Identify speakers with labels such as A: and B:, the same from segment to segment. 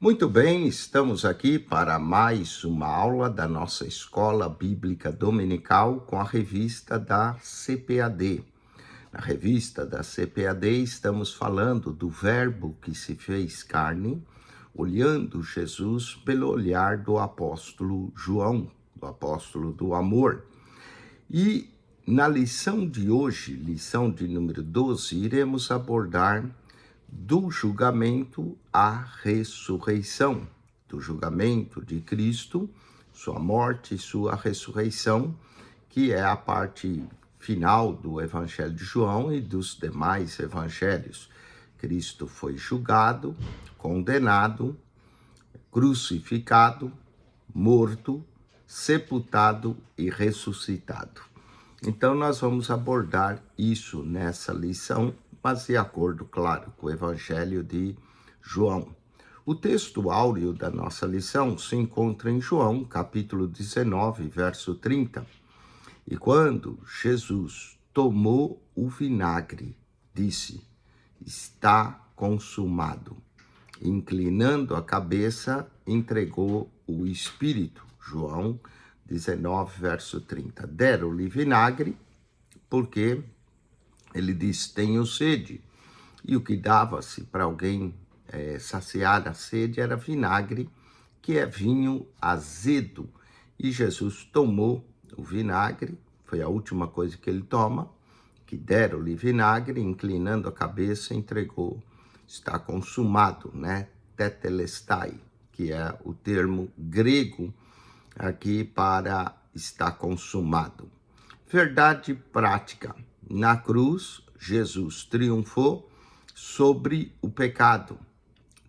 A: Muito bem, estamos aqui para mais uma aula da nossa Escola Bíblica Dominical com a revista da CPAD. Na revista da CPAD estamos falando do Verbo que se fez carne, olhando Jesus pelo olhar do apóstolo João, do apóstolo do amor. E na lição de hoje, lição de número 12, iremos abordar do julgamento à ressurreição, do julgamento de Cristo, sua morte e sua ressurreição, que é a parte final do Evangelho de João e dos demais evangelhos. Cristo foi julgado, condenado, crucificado, morto, sepultado e ressuscitado. Então nós vamos abordar isso nessa lição, mas de acordo, claro, com o Evangelho de João. O texto áureo da nossa lição se encontra em João, capítulo 19, verso 30. E quando Jesus tomou o vinagre, disse: está consumado. Inclinando a cabeça, entregou o Espírito. João 19, verso 30. Deram-lhe vinagre, porque ele diz: tenho sede. E o que dava-se para alguém saciar a sede era vinagre, que é vinho azedo. E Jesus tomou o vinagre, foi a última coisa que ele toma, que deram-lhe vinagre, inclinando a cabeça, entregou. Está consumado, né? Tetelestai, que é o termo grego aqui para estar consumado. Verdade prática. Na cruz, Jesus triunfou sobre o pecado.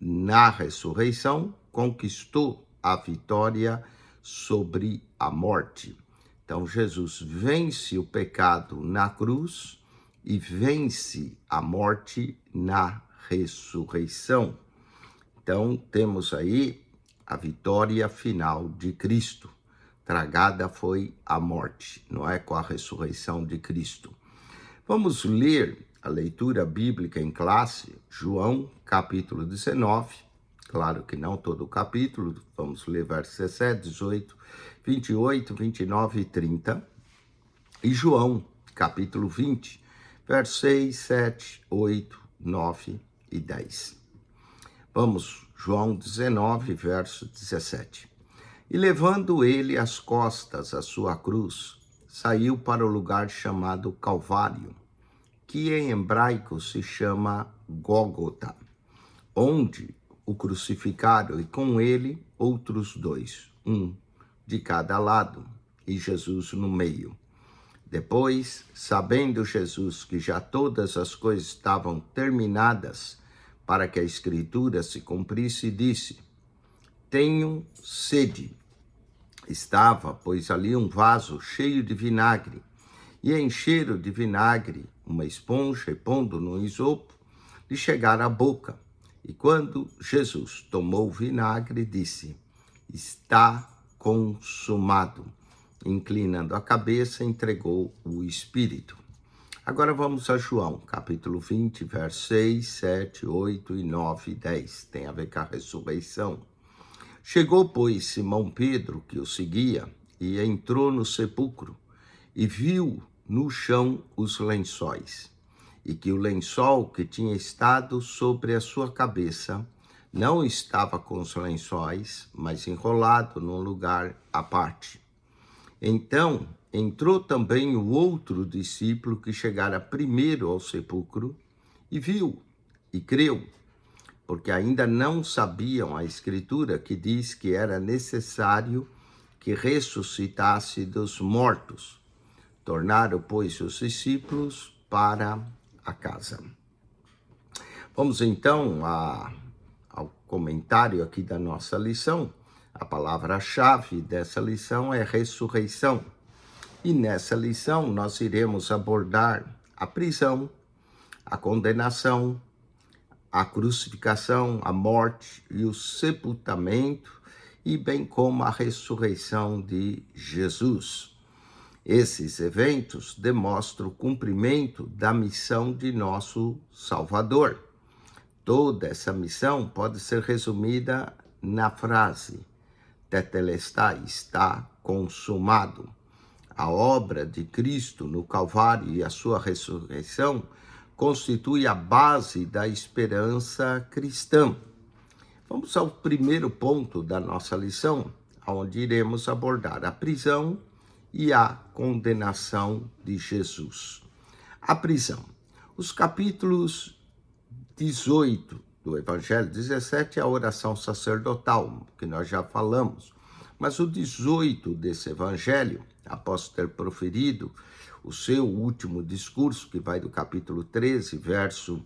A: Na ressurreição, conquistou a vitória sobre a morte. Então, Jesus vence o pecado na cruz e vence a morte na ressurreição. Então, temos aí a vitória final de Cristo. Tragada foi a morte, não é? Com a ressurreição de Cristo. Vamos ler a leitura bíblica em classe, João, capítulo 19. Claro que não todo o capítulo, vamos ler versos 17, 18, 28, 29 e 30. E João, capítulo 20, versos 6, 7, 8, 9 e 10. Vamos, João 19, verso 17. E levando ele às costas a sua cruz, saiu para o lugar chamado Calvário, que em hebraico se chama Gólgota, onde o crucificaram e com ele outros dois, um de cada lado e Jesus no meio. Depois, sabendo Jesus que já todas as coisas estavam terminadas para que a Escritura se cumprisse, disse: tenho sede. Estava, pois, ali um vaso cheio de vinagre, e encheram de vinagre uma esponja e pondo no isopo, lhe chegaram à boca. E quando Jesus tomou o vinagre, disse: está consumado. Inclinando a cabeça, entregou o Espírito. Agora vamos a João, capítulo 20, versos 6, 7, 8 e 9 e 10. Tem a ver com a ressurreição. Chegou, pois, Simão Pedro, que o seguia, e entrou no sepulcro, e viu no chão os lençóis, e que o lençol que tinha estado sobre a sua cabeça não estava com os lençóis, mas enrolado num lugar à parte. Então entrou também o outro discípulo que chegara primeiro ao sepulcro, e viu, e creu, porque ainda não sabiam a Escritura que diz que era necessário que ressuscitasse dos mortos. Tornaram, pois, os discípulos para a casa. Vamos então ao comentário aqui da nossa lição. A palavra-chave dessa lição é ressurreição. E nessa lição nós iremos abordar a prisão, a condenação, a crucificação, a morte e o sepultamento, e bem como a ressurreição de Jesus. Esses eventos demonstram o cumprimento da missão de nosso Salvador. Toda essa missão pode ser resumida na frase tetelestai, está consumado. A obra de Cristo no Calvário e a sua ressurreição constitui a base da esperança cristã. Vamos ao primeiro ponto da nossa lição, onde iremos abordar a prisão e a condenação de Jesus. A prisão. Os capítulos 18 do Evangelho, 17 é a oração sacerdotal, que nós já falamos, mas o 18 desse Evangelho, após ter proferido o seu último discurso, que vai do capítulo 13, verso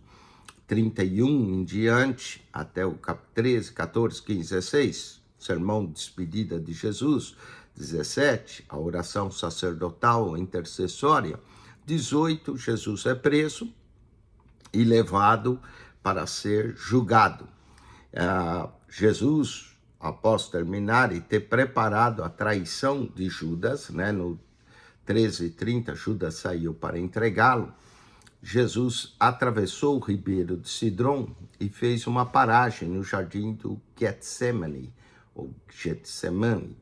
A: 31 em diante, até o capítulo 13, 14, 15, 16, sermão de despedida de Jesus, 17, a oração sacerdotal intercessória, 18, Jesus é preso e levado para ser julgado. Jesus, após terminar e ter preparado a traição de Judas, no 13:30, Judas saiu para entregá-lo, Jesus atravessou o ribeiro de Cidrom e fez uma paragem no jardim do Getsemane, ou Getsemane,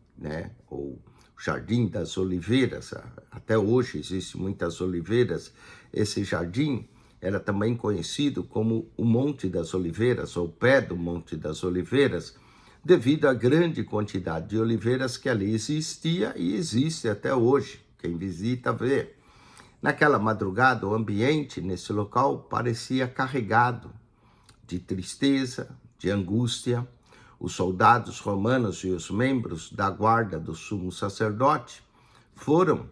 A: ou Jardim das Oliveiras. Até hoje existem muitas oliveiras. Esse jardim era também conhecido como o Monte das Oliveiras, ou pé do Monte das Oliveiras, devido à grande quantidade de oliveiras que ali existia e existe até hoje. Quem visita vê. Naquela madrugada, o ambiente nesse local parecia carregado de tristeza, de angústia. Os soldados romanos e os membros da guarda do sumo sacerdote foram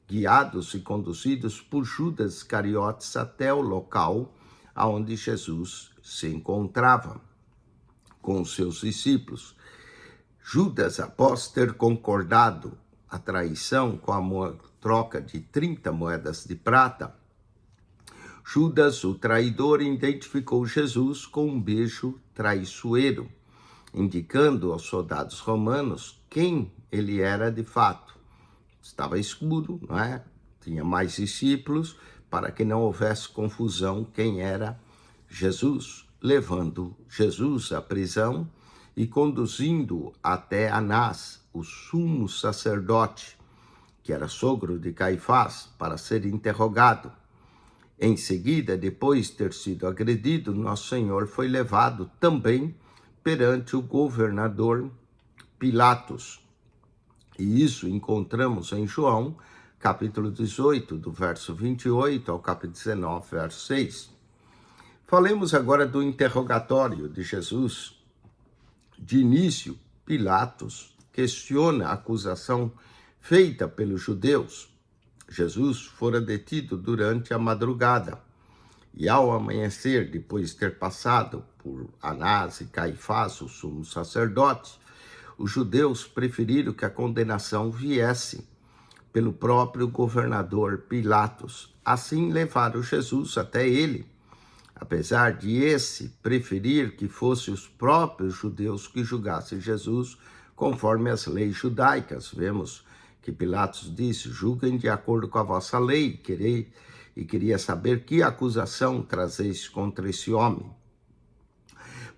A: guiados e conduzidos por Judas Iscariotes até o local onde Jesus se encontrava com os seus discípulos. Judas, após ter concordado a traição com a troca de 30 moedas de prata, Judas, o traidor, identificou Jesus com um beijo traiçoeiro, indicando aos soldados romanos quem ele era de fato. Estava escuro, Tinha mais discípulos, para que não houvesse confusão quem era Jesus, levando Jesus à prisão e conduzindo até Anás, o sumo sacerdote, que era sogro de Caifás, para ser interrogado. Em seguida, depois de ter sido agredido, Nosso Senhor foi levado também perante o governador Pilatos. E isso encontramos em João, capítulo 18, do verso 28 ao capítulo 19, verso 6. Falemos agora do interrogatório de Jesus. De início, Pilatos questiona a acusação feita pelos judeus. Jesus fora detido durante a madrugada e ao amanhecer, depois de ter passado por Anás e Caifás, o sumo sacerdote, os judeus preferiram que a condenação viesse pelo próprio governador Pilatos. Assim levaram Jesus até ele, apesar de esse preferir que fossem os próprios judeus que julgassem Jesus conforme as leis judaicas. Vemos que Pilatos disse: julguem de acordo com a vossa lei, e queria saber que acusação trazeis contra esse homem.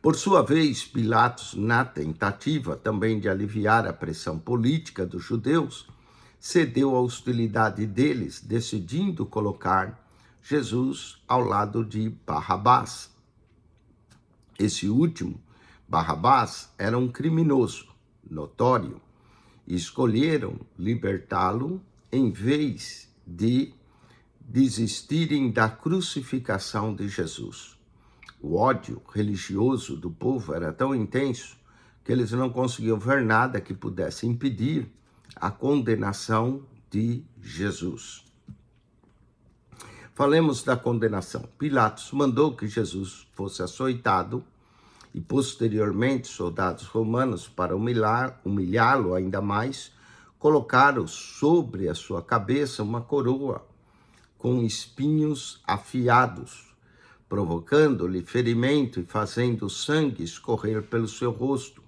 A: Por sua vez, Pilatos, na tentativa também de aliviar a pressão política dos judeus, cedeu à hostilidade deles, decidindo colocar Jesus ao lado de Barrabás. Esse último, Barrabás, era um criminoso notório e escolheram libertá-lo em vez de desistirem da crucificação de Jesus. O ódio religioso do povo era tão intenso que eles não conseguiam ver nada que pudesse impedir a condenação de Jesus. Falemos da condenação. Pilatos mandou que Jesus fosse açoitado e posteriormente soldados romanos, para humilhá-lo ainda mais, colocaram sobre a sua cabeça uma coroa com espinhos afiados, provocando-lhe ferimento e fazendo sangue escorrer pelo seu rosto.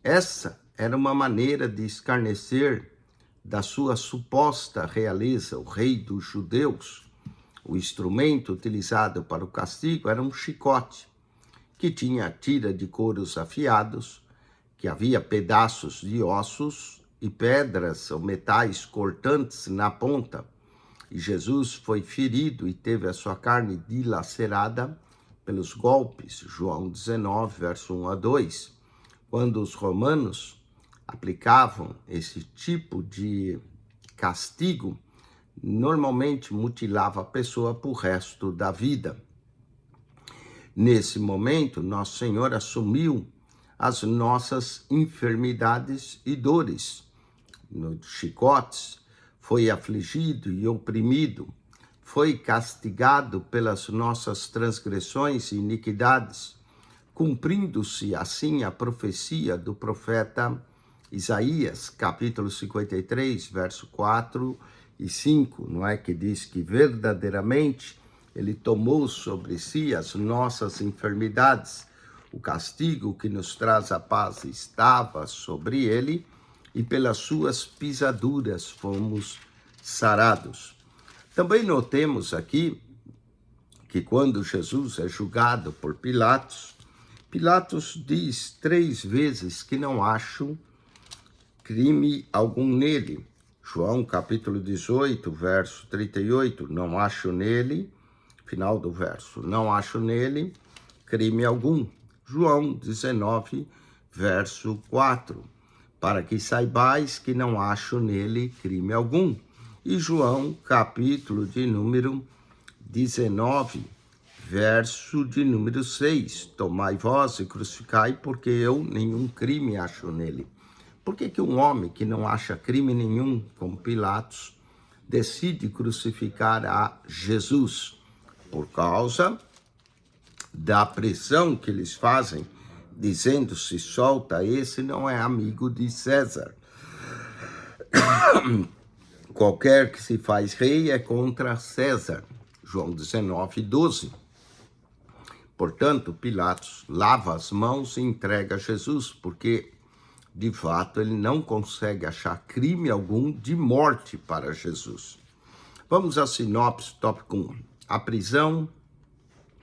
A: Essa era uma maneira de escarnecer da sua suposta realeza, o rei dos judeus. O instrumento utilizado para o castigo era um chicote. que tinha tira de couros afiados, que havia pedaços de ossos e pedras ou metais cortantes na ponta. E Jesus foi ferido e teve a sua carne dilacerada pelos golpes. João 19, verso 1 a 2. Quando os romanos aplicavam esse tipo de castigo, normalmente mutilava a pessoa para o resto da vida. Nesse momento, Nosso Senhor assumiu as nossas enfermidades e dores. Nos chicotes, foi afligido e oprimido, foi castigado pelas nossas transgressões e iniquidades, cumprindo-se assim a profecia do profeta Isaías, capítulo 53, verso 4 e 5, não é? Que diz que verdadeiramente ele tomou sobre si as nossas enfermidades, o castigo que nos traz a paz estava sobre ele, e pelas suas pisaduras fomos sarados. Também notemos aqui que quando Jesus é julgado por Pilatos, Pilatos diz 3 vezes que não acha crime algum nele. João capítulo 18, verso 38, não acho nele, final do verso, não acho nele crime algum. João 19, verso 4, para que saibais que não acho nele crime algum. E João capítulo de número 19, verso de número 6, tomai vós e crucificai, porque eu nenhum crime acho nele. Por que um homem que não acha crime nenhum, como Pilatos, decide crucificar a Jesus? Por causa da pressão que eles fazem, dizendo: se solta esse, não é amigo de César. Qualquer que se faz rei é contra César. João 19, 12. Portanto, Pilatos lava as mãos e entrega a Jesus, porque de fato ele não consegue achar crime algum de morte para Jesus. Vamos à sinopse, tópico 1. A prisão,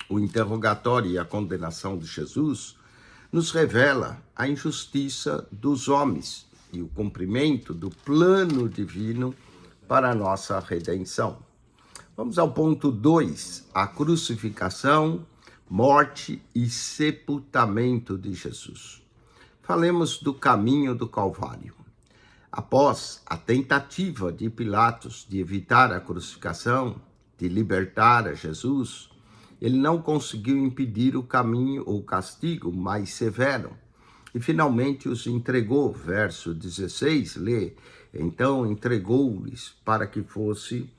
A: o interrogatório e a condenação de Jesus nos revela a injustiça dos homens e o cumprimento do plano divino para a nossa redenção. Vamos ao ponto 2, a crucificação, morte e sepultamento de Jesus. Falemos do caminho do Calvário. Após a tentativa de Pilatos de evitar a crucificação, de libertar a Jesus, ele não conseguiu impedir o caminho ou castigo mais severo e finalmente os entregou. Verso 16, lê: então entregou-lhes para que fosse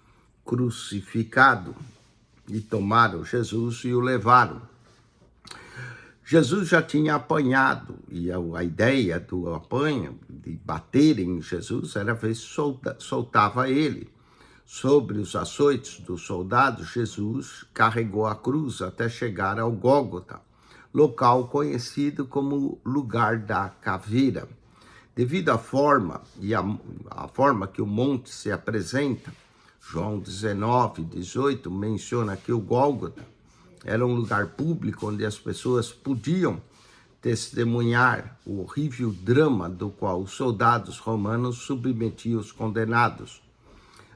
A: crucificado. E tomaram Jesus e o levaram. Jesus já tinha apanhado, e a ideia do apanho, de baterem em Jesus, era ver se soltava ele. Sobre os açoites dos soldados, Jesus carregou a cruz até chegar ao Gólgota, local conhecido como lugar da caveira. Devido à forma a forma que o monte se apresenta, João 19, 18 menciona que o Gólgota era um lugar público onde as pessoas podiam testemunhar o horrível drama do qual os soldados romanos submetiam os condenados.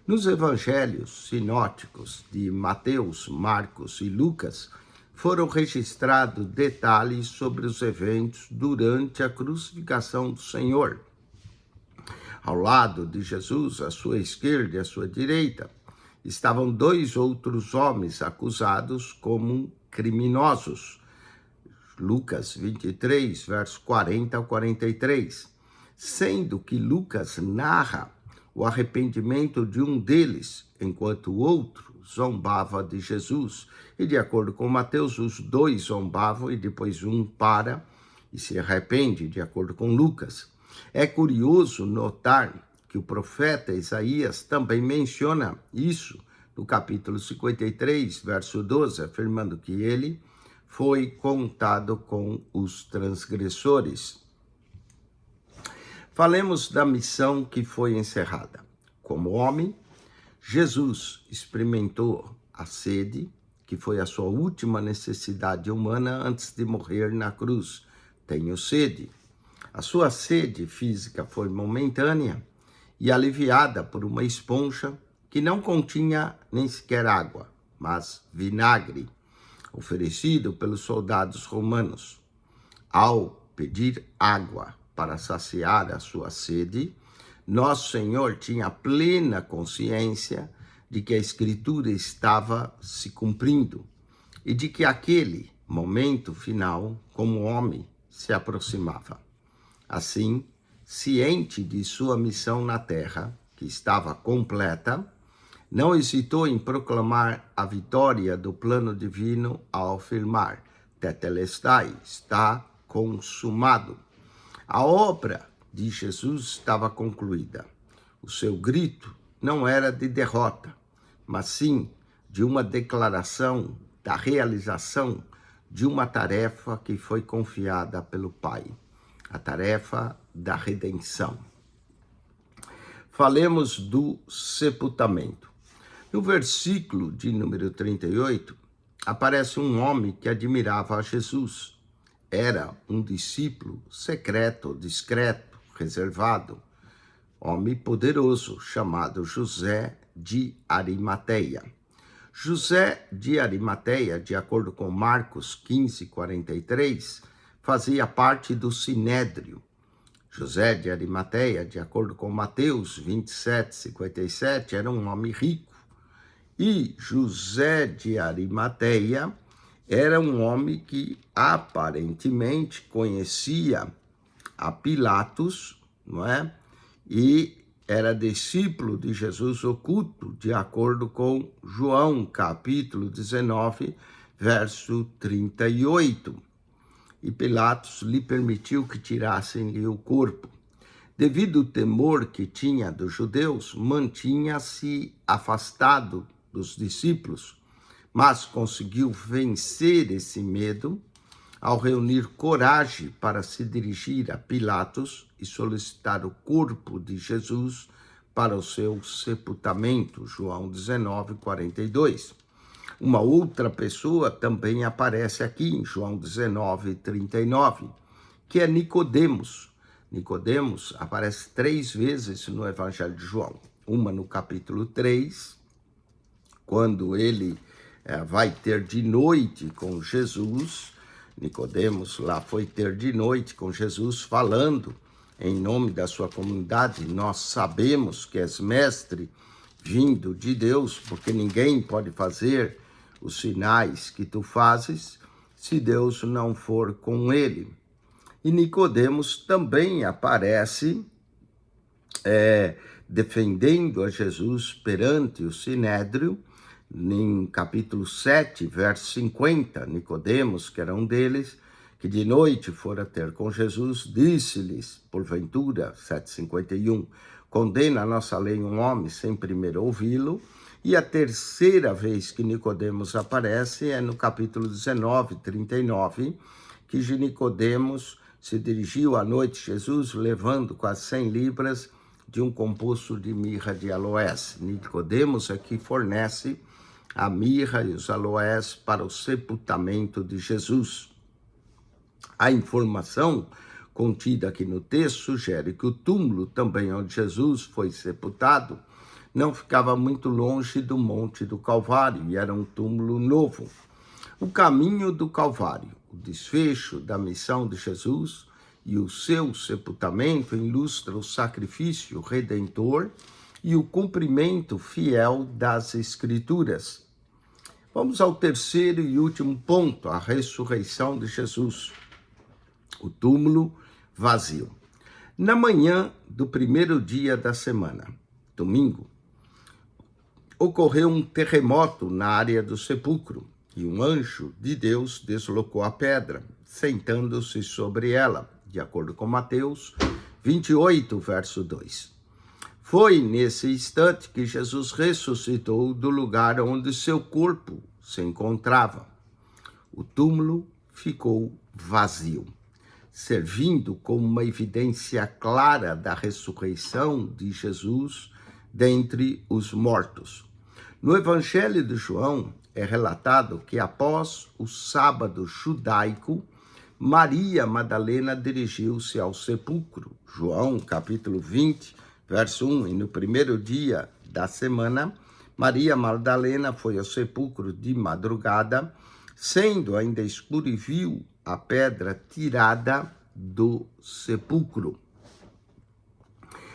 A: Nos evangelhos sinóticos de Mateus, Marcos e Lucas, foram registrados detalhes sobre os eventos durante a crucificação do Senhor. Ao lado de Jesus, à sua esquerda e à sua direita, estavam 2 outros homens acusados como criminosos. Lucas 23, verso 40 a 43. Sendo que Lucas narra o arrependimento de um deles, enquanto o outro zombava de Jesus. E de acordo com Mateus, os 2 zombavam e depois um para e se arrepende, de acordo com Lucas. É curioso notar que o profeta Isaías também menciona isso no capítulo 53, verso 12, afirmando que ele foi contado com os transgressores. Falemos da missão que foi encerrada. Como homem, Jesus experimentou a sede, que foi a sua última necessidade humana antes de morrer na cruz. Tenho sede. A sua sede física foi momentânea e aliviada por uma esponja que não continha nem sequer água, mas vinagre, oferecido pelos soldados romanos. Ao pedir água para saciar a sua sede, nosso Senhor tinha plena consciência de que a Escritura estava se cumprindo e de que aquele momento final, como homem, se aproximava. Assim, ciente de sua missão na terra, que estava completa, não hesitou em proclamar a vitória do plano divino ao afirmar: Tetelestai, está consumado. A obra de Jesus estava concluída. O seu grito não era de derrota, mas sim de uma declaração da realização de uma tarefa que foi confiada pelo Pai, a tarefa da redenção. Falemos do sepultamento. No versículo de número 38, aparece um homem que admirava a Jesus. Era um discípulo secreto, discreto, reservado, homem poderoso, chamado José de Arimateia. José de Arimateia, de acordo com Marcos 15:43, fazia parte do Sinédrio. José de Arimateia, de acordo com Mateus 27:57, era um homem rico. E José de Arimateia era um homem que aparentemente conhecia a Pilatos, não é? E era discípulo de Jesus oculto, de acordo com João, capítulo 19, verso 38. E Pilatos lhe permitiu que tirassem-lhe o corpo. Devido ao temor que tinha dos judeus, mantinha-se afastado dos discípulos, mas conseguiu vencer esse medo ao reunir coragem para se dirigir a Pilatos e solicitar o corpo de Jesus para o seu sepultamento, João 19:42. Uma outra pessoa também aparece aqui em João 19:39, que é Nicodemos. Nicodemos aparece 3 vezes no Evangelho de João. Uma no capítulo 3, quando ele vai ter de noite com Jesus. Nicodemos lá foi ter de noite com Jesus, falando em nome da sua comunidade: nós sabemos que és mestre vindo de Deus, porque ninguém pode fazer os sinais que tu fazes se Deus não for com ele. E Nicodemos também aparece defendendo a Jesus perante o Sinédrio, em capítulo 7, verso 50, Nicodemos, que era um deles, que de noite fora ter com Jesus, disse-lhes, porventura, 7:51, condena a nossa lei um homem sem primeiro ouvi-lo. E a terceira vez que Nicodemos aparece é no capítulo 19, 39, que Nicodemos se dirigiu à noite a Jesus, levando quase 100 libras de um composto de mirra de aloés. Nicodemos aqui fornece a mirra e os aloés para o sepultamento de Jesus. A informação contida aqui no texto sugere que o túmulo também onde Jesus foi sepultado não ficava muito longe do Monte do Calvário e era um túmulo novo. O caminho do Calvário, o desfecho da missão de Jesus e o seu sepultamento ilustra o sacrifício redentor e o cumprimento fiel das Escrituras. Vamos ao terceiro e último ponto, a ressurreição de Jesus. O túmulo vazio. Na manhã do primeiro dia da semana, domingo, ocorreu um terremoto na área do sepulcro e um anjo de Deus deslocou a pedra, sentando-se sobre ela, de acordo com Mateus 28, verso 2. Foi nesse instante que Jesus ressuscitou do lugar onde seu corpo se encontrava. O túmulo ficou vazio, servindo como uma evidência clara da ressurreição de Jesus dentre os mortos. No Evangelho de João, é relatado que após o sábado judaico, Maria Madalena dirigiu-se ao sepulcro. João, capítulo 20, verso 1. E no primeiro dia da semana, Maria Madalena foi ao sepulcro de madrugada, sendo ainda escuro, e viu a pedra tirada do sepulcro.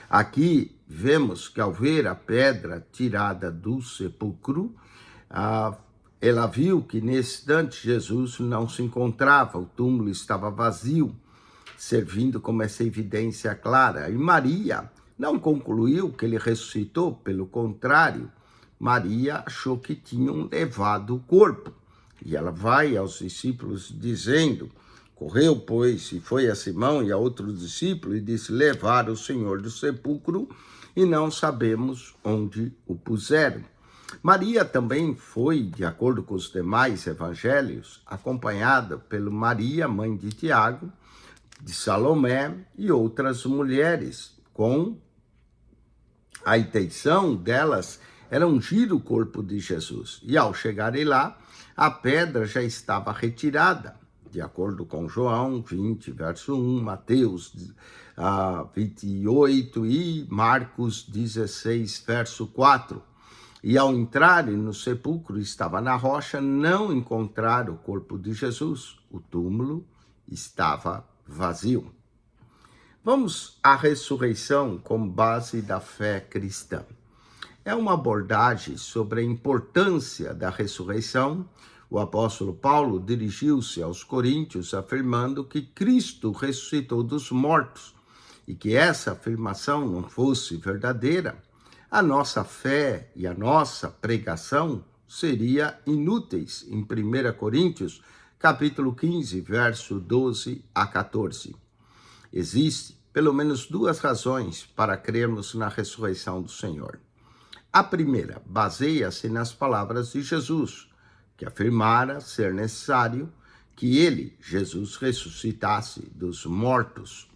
A: Aqui vemos que ao ver a pedra tirada do sepulcro, ela viu que nesse instante Jesus não se encontrava, o túmulo estava vazio, servindo como essa evidência clara. E Maria não concluiu que ele ressuscitou, pelo contrário, Maria achou que tinham levado o corpo. E ela vai aos discípulos dizendo: correu, pois, e foi a Simão e a outro discípulo e disse: levaram o Senhor do sepulcro e não sabemos onde o puseram. Maria também foi, de acordo com os demais evangelhos, acompanhada pela Maria, mãe de Tiago, de Salomé e outras mulheres, com a intenção delas era ungir o corpo de Jesus. E ao chegarem lá, a pedra já estava retirada, de acordo com João 20, verso 1, Mateus 28 e Marcos 16, verso 4. E ao entrarem no sepulcro, estava na rocha, não encontraram o corpo de Jesus. O túmulo estava vazio. Vamos à ressurreição como base da fé cristã. É uma abordagem sobre a importância da ressurreição. O apóstolo Paulo dirigiu-se aos coríntios afirmando que Cristo ressuscitou dos mortos e que essa afirmação não fosse verdadeira, a nossa fé e a nossa pregação seria inúteis, em 1 Coríntios, capítulo 15, verso 12 a 14. Existem pelo menos duas razões para crermos na ressurreição do Senhor. A primeira baseia-se nas palavras de Jesus, que afirmara ser necessário que ele, Jesus, ressuscitasse dos mortos.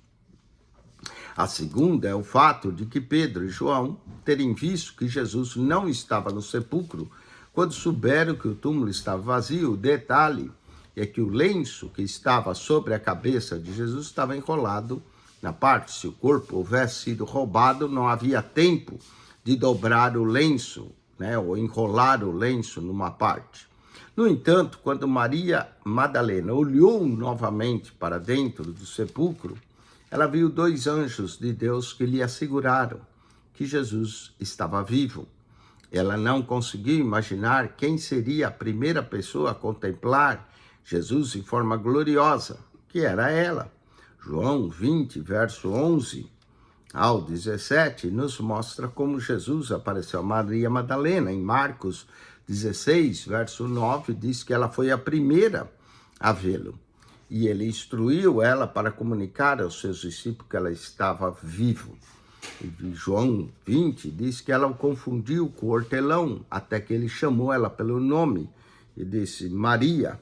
A: A segunda é o fato de que Pedro e João terem visto que Jesus não estava no sepulcro quando souberam que o túmulo estava vazio. O detalhe é que o lenço que estava sobre a cabeça de Jesus estava enrolado na parte. Se o corpo houvesse sido roubado, não havia tempo de dobrar o lenço, ou enrolar o lenço numa parte. No entanto, quando Maria Madalena olhou novamente para dentro do sepulcro, ela viu dois anjos de Deus que lhe asseguraram que Jesus estava vivo. Ela não conseguiu imaginar quem seria a primeira pessoa a contemplar Jesus em forma gloriosa, que era ela. João 20, verso 11 ao 17, nos mostra como Jesus apareceu a Maria Madalena. Em Marcos 16, verso 9, diz que ela foi a primeira a vê-lo. E ele instruiu ela para comunicar aos seus discípulos que ela estava viva. E João 20 diz que ela o confundiu com o hortelão, até que ele chamou ela pelo nome e disse: Maria.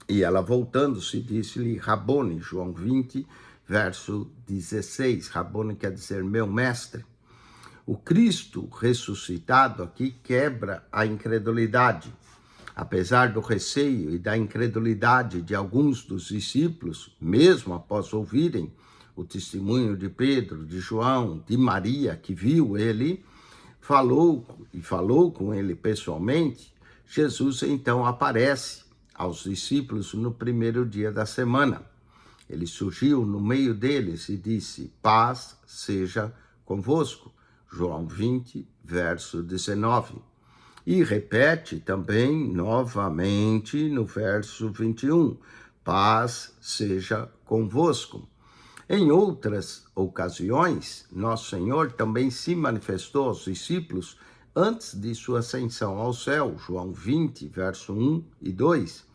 A: E ela, voltando-se, disse-lhe Rabone. João 20, verso 16. Rabone quer dizer meu mestre. O Cristo ressuscitado aqui quebra a incredulidade. Apesar do receio e da incredulidade de alguns dos discípulos, mesmo após ouvirem o testemunho de Pedro, de João, de Maria, que viu ele, falou com ele pessoalmente, Jesus então aparece aos discípulos no primeiro dia da semana. Ele surgiu no meio deles e disse: paz seja convosco. João 20, verso 19. E repete também novamente no verso 21, paz seja convosco. Em outras ocasiões, nosso Senhor também se manifestou aos discípulos antes de sua ascensão ao céu, João 20, verso 1 e 2.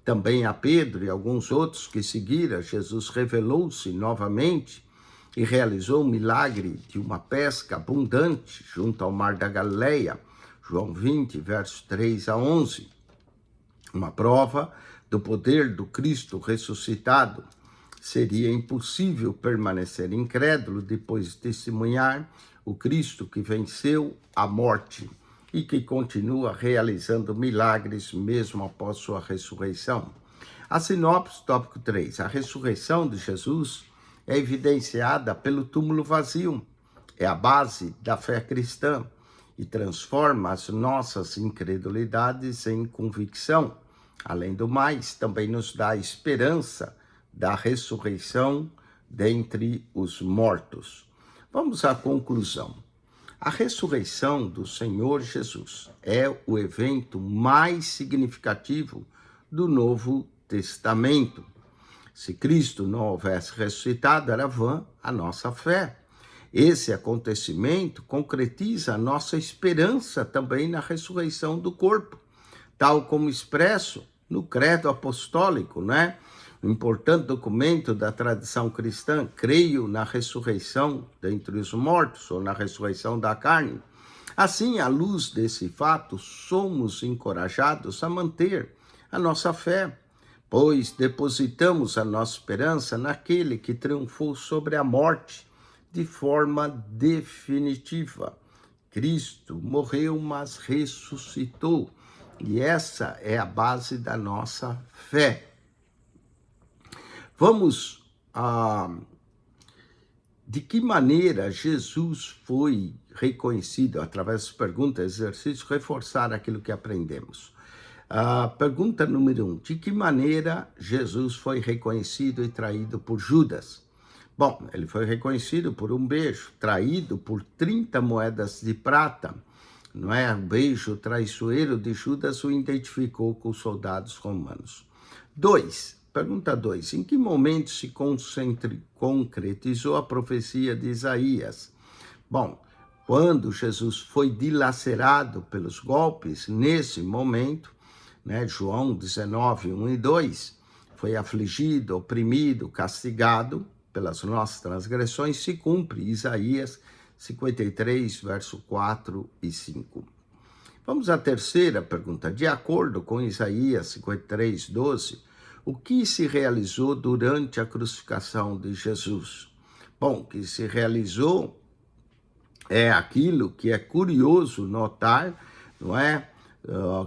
A: Também a Pedro e alguns outros que seguiram, Jesus revelou-se novamente e realizou o milagre de uma pesca abundante junto ao mar da Galileia, João 20, versos 3 a 11. Uma prova do poder do Cristo ressuscitado. Seria impossível permanecer incrédulo depois de testemunhar o Cristo que venceu a morte. e que continua realizando milagres mesmo após sua ressurreição. A sinopse, tópico 3. A ressurreição de Jesus é evidenciada pelo túmulo vazio. É a base da fé cristã e transforma as nossas incredulidades em convicção. Além do mais, também nos dá a esperança da ressurreição dentre os mortos. Vamos à conclusão. A ressurreição do Senhor Jesus é o evento mais significativo do Novo Testamento. Se Cristo não houvesse ressuscitado, era vã a nossa fé. Esse acontecimento concretiza a nossa esperança também na ressurreição do corpo, tal como expresso no Credo Apostólico, né? Um importante documento da tradição cristã. Creio na ressurreição dentre os mortos, ou na ressurreição da carne. Assim, à luz desse fato, somos encorajados a manter a nossa fé, pois depositamos a nossa esperança naquele que triunfou sobre a morte de forma definitiva. Cristo morreu, mas ressuscitou, e essa é a base da nossa fé. Vamos de que maneira Jesus foi reconhecido? Através das perguntas, exercícios, reforçar aquilo que aprendemos. Pergunta número 1. De que maneira Jesus foi reconhecido e traído por Judas? Bom, ele foi reconhecido por um beijo, traído por 30 moedas de prata. Não é? O beijo traiçoeiro de Judas o identificou com os soldados romanos. 2. Pergunta 2. Em que momento se concretizou a profecia de Isaías? Bom, quando Jesus foi dilacerado pelos golpes, nesse momento, né, João 19, 1 e 2, foi afligido, oprimido, castigado pelas nossas transgressões, se cumpre Isaías 53, verso 4 e 5. Vamos à terceira pergunta. De acordo com Isaías 53, 12, o que se realizou durante a crucificação de Jesus? Bom, o que se realizou é aquilo que é curioso notar, não é?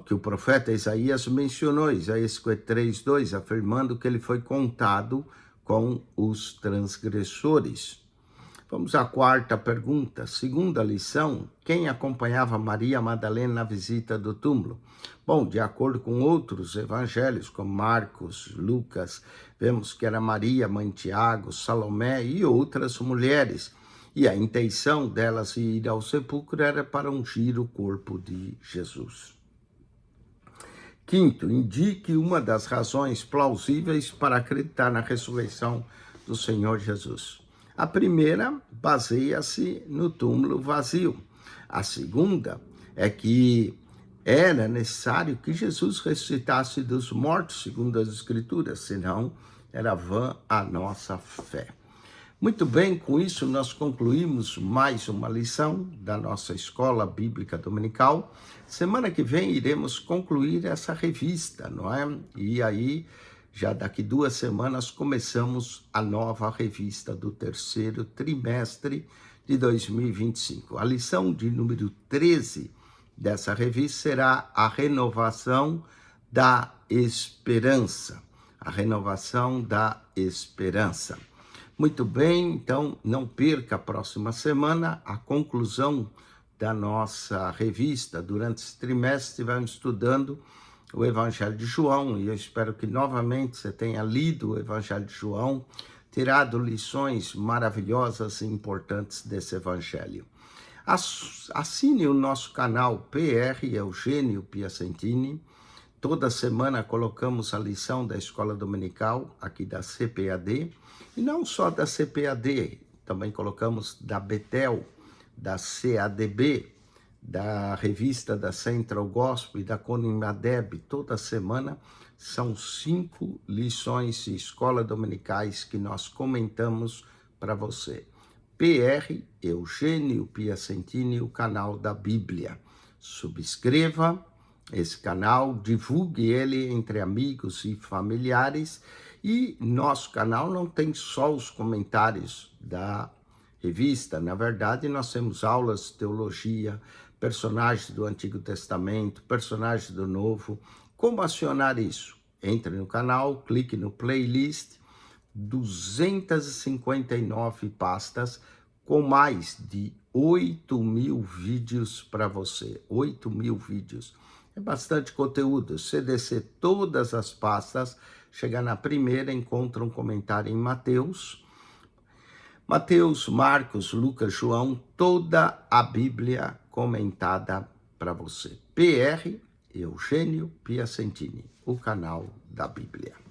A: Que o profeta Isaías mencionou, Isaías 53, 2, afirmando que ele foi contado com os transgressores. Vamos à quarta pergunta. Segunda lição, quem acompanhava Maria Madalena na visita do túmulo? Bom, de acordo com outros evangelhos, como Marcos, Lucas, vemos que era Maria, mãe de Tiago, Salomé e outras mulheres. E a intenção delas ir ao sepulcro era para ungir o corpo de Jesus. Quinto, indique uma das razões plausíveis para acreditar na ressurreição do Senhor Jesus. A primeira baseia-se no túmulo vazio. A segunda é que era necessário que Jesus ressuscitasse dos mortos, segundo as Escrituras, senão era vã a nossa fé. Muito bem, com isso nós concluímos mais uma lição da nossa Escola Bíblica Dominical. Semana que vem iremos concluir essa revista, não é? E aí, já daqui 2 semanas, começamos a nova revista do terceiro trimestre de 2025. A lição de número 13 dessa revista será a renovação da esperança. A renovação da esperança. Muito bem, então não perca a próxima semana a conclusão da nossa revista. Durante esse trimestre estivemos estudando o Evangelho de João e eu espero que novamente você tenha lido o Evangelho de João, tirado lições maravilhosas e importantes desse Evangelho. Assine o nosso canal PR Eugênio Piacentini. Toda semana colocamos a lição da Escola Dominical, aqui da CPAD, e não só da CPAD, também colocamos da Betel, da CADB, da revista da Central Gospel e da Conimadeb. Toda semana são 5 lições de escola dominicais que nós comentamos para você. PR Eugênio Piacentini, o canal da Bíblia. Subscreva esse canal, divulgue ele entre amigos e familiares. E nosso canal não tem só os comentários da revista. Na verdade, nós temos aulas de teologia, personagens do Antigo Testamento, personagens do Novo. Como acionar isso? Entre no canal, clique no playlist, 259 pastas com mais de 8.000 vídeos para você. 8.000 vídeos. É bastante conteúdo. Se você descer todas as pastas, chegar na primeira, encontra um comentário em Mateus, Marcos, Lucas, João, toda a Bíblia comentada para você. PR Eugênio Piacentini, o canal da Bíblia.